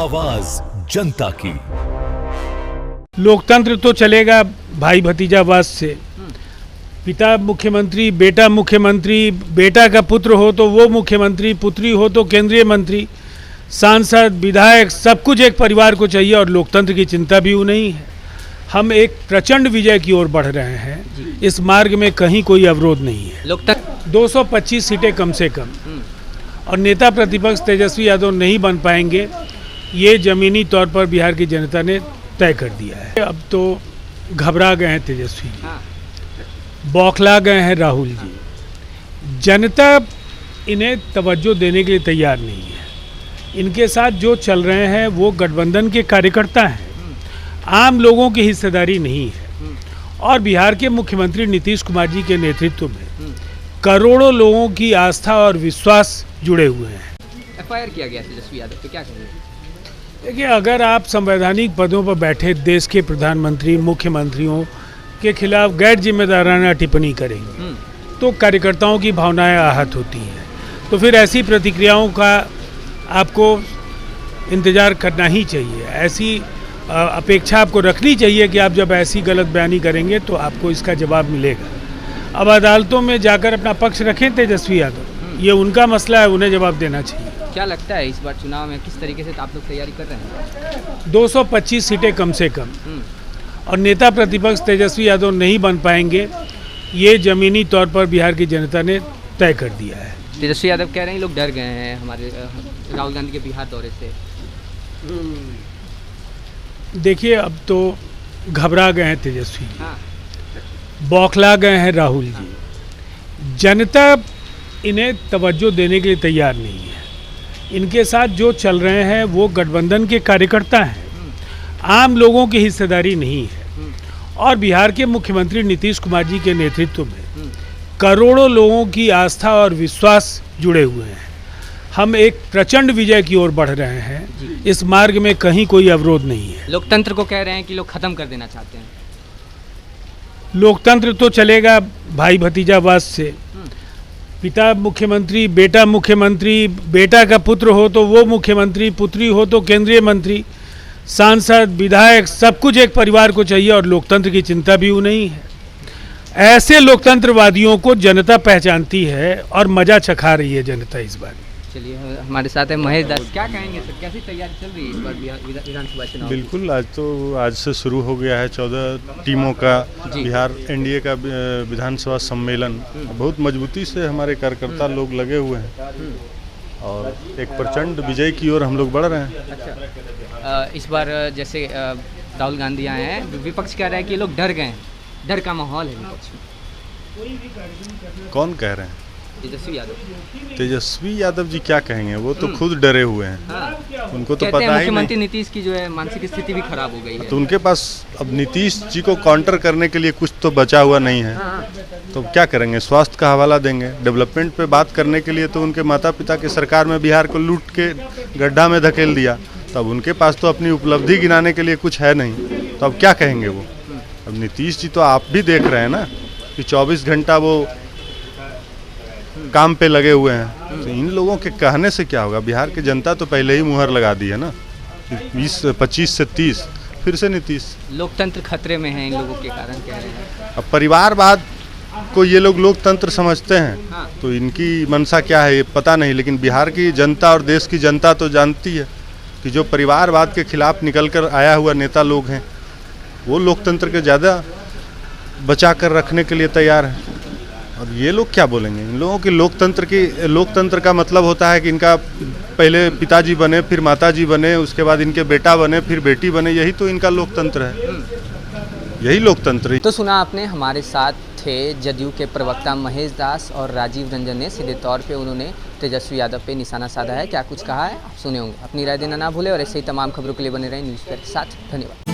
आवाज जनता की। लोकतंत्र तो चलेगा भाई भतीजावाद से। पिता मुख्यमंत्री, बेटा मुख्यमंत्री, बेटा का पुत्र हो तो वो मुख्यमंत्री, पुत्री हो तो केंद्रीय मंत्री, सांसद, विधायक, सब कुछ एक परिवार को चाहिए और लोकतंत्र की चिंता भी नहीं है। हम एक प्रचंड विजय की ओर बढ़ रहे हैं। इस मार्ग में कहीं कोई अवरोध नहीं है। लोकतंत्र 225 सीटें कम से कम और नेता प्रतिपक्ष तेजस्वी यादव नहीं बन पाएंगे, ये जमीनी तौर पर बिहार की जनता ने तय कर दिया है। अब तो घबरा गए हैं तेजस्वी जी, बौखला गए हैं राहुल जी। जनता इन्हें तवज्जो देने के लिए तैयार नहीं है। इनके साथ जो चल रहे हैं वो गठबंधन के कार्यकर्ता हैं, आम लोगों की हिस्सेदारी नहीं है। और बिहार के मुख्यमंत्री नीतीश कुमार जी के नेतृत्व में करोड़ों लोगों की आस्था और विश्वास जुड़े हुए हैं। एफआईआर किया गया तेजस्वी यादव पे, क्या कहेंगे? देखिए, अगर आप संवैधानिक पदों पर बैठे देश के प्रधानमंत्री, मुख्यमंत्रियों के खिलाफ गैर जिम्मेदाराना टिप्पणी करेंगे तो कार्यकर्ताओं की भावनाएं आहत होती हैं। तो फिर ऐसी प्रतिक्रियाओं का आपको इंतज़ार करना ही चाहिए। ऐसी अपेक्षा आपको रखनी चाहिए कि आप जब ऐसी गलत बयानी करेंगे तो आपको इसका जवाब मिलेगा। अब अदालतों में जाकर अपना पक्ष रखें तेजस्वी यादव, ये उनका मसला है, उन्हें जवाब देना चाहिए। क्या लगता है इस बार चुनाव में किस तरीके से आप लोग तैयारी कर रहे हैं? 225 सीटें कम से कम और नेता प्रतिपक्ष तेजस्वी यादव नहीं बन पाएंगे, ये जमीनी तौर पर बिहार की जनता ने तय कर दिया है। तेजस्वी यादव कह रहे हैं लोग डर गए हैं हमारे राहुल गांधी के बिहार दौरे से। देखिए, अब तो घबरा गए हैं तेजस्वी जी, बौखला गए हैं राहुल जी। जनता इन्हें तवज्जो देने के लिए तैयार नहीं है। इनके साथ जो चल रहे हैं वो गठबंधन के कार्यकर्ता हैं, आम लोगों की हिस्सेदारी नहीं है। और बिहार के मुख्यमंत्री नीतीश कुमार जी के नेतृत्व में करोड़ों लोगों की आस्था और विश्वास जुड़े हुए हैं। हम एक प्रचंड विजय की ओर बढ़ रहे हैं। इस मार्ग में कहीं कोई अवरोध नहीं है। लोकतंत्र को कह रहे हैं कि लोग खत्म कर देना चाहते हैं। लोकतंत्र तो चलेगा भाई भतीजावाद से। पिता मुख्यमंत्री, बेटा मुख्यमंत्री, बेटा का पुत्र हो तो वो मुख्यमंत्री, पुत्री हो तो केंद्रीय मंत्री, सांसद, विधायक, सब कुछ एक परिवार को चाहिए और लोकतंत्र की चिंता भी नहीं है। ऐसे लोकतंत्रवादियों को जनता पहचानती है और मजा चखा रही है जनता इस बार। चलिए, हमारे साथ है महेश दास। क्या कहेंगे सर, कैसी तैयारी चल रही है इस बार विधानसभा चुनाव? बिल्कुल, आज से शुरू हो गया है 14 टीमों का बिहार एनडीए का विधानसभा सम्मेलन। बहुत मजबूती से हमारे कार्यकर्ता लोग लगे हुए हैं और एक प्रचंड विजय की ओर हम लोग बढ़ रहे हैं। अच्छा, इस बार जैसे राहुल गांधी आए हैं, विपक्ष कह रहा है कि लोग डर गए हैं, डर का माहौल है विपक्ष में। कौन कह रहे हैं? तेजस्वी यादव। तेजस्वी यादव जी क्या कहेंगे, वो तो खुद डरे हुए हैं। उनको तो पता ही नहीं। मुख्यमंत्री नीतीश की जो है मानसिक स्थिति भी खराब हो गई है, तो उनके पास अब नीतीश जी को काउंटर करने के लिए कुछ तो बचा हुआ नहीं है। तो क्या करेंगे? स्वास्थ्य का हवाला देंगे। डेवलपमेंट पे बात करने के लिए तो उनके माता पिता की सरकार में बिहार को लूट के गड्ढा में धकेल दिया। तब उनके पास तो अपनी उपलब्धि गिनाने के लिए कुछ है नहीं, तो अब क्या कहेंगे वो? अब नीतीश जी तो आप भी देख रहे हैं ना कि 24 घंटा वो काम पे लगे हुए हैं। तो इन लोगों के कहने से क्या होगा? बिहार की जनता तो पहले ही मुहर लगा दी है ना, 25 से 30 फिर से नीतीश। लोकतंत्र खतरे में है इन लोगों के कारण, कह रहे हैं। अब परिवारवाद को ये लोग लोकतंत्र समझते हैं, तो इनकी मंशा क्या है ये पता नहीं। लेकिन बिहार की जनता और देश की जनता तो जानती है कि जो परिवारवाद के खिलाफ निकल कर आया हुआ नेता लोग हैं वो लोकतंत्र के ज़्यादा बचा कर रखने के लिए तैयार हैं। और ये लोग क्या बोलेंगे? इन लोगों की लोकतंत्र का मतलब होता है कि इनका पहले पिताजी बने, फिर माताजी बने, उसके बाद इनके बेटा बने, फिर बेटी बने। यही तो इनका लोकतंत्र है, यही लोकतंत्र है। तो सुना आपने, हमारे साथ थे जदयू के प्रवक्ता महेश दास और राजीव रंजन ने सीधे तौर पे उन्होंने तेजस्वी यादव पे निशाना साधा है। क्या कुछ कहा है आप सुने होंगे। अपनी राय देना ना भूलें और ऐसे ही तमाम खबरों के लिए बने रहें न्यूज़ के साथ। धन्यवाद।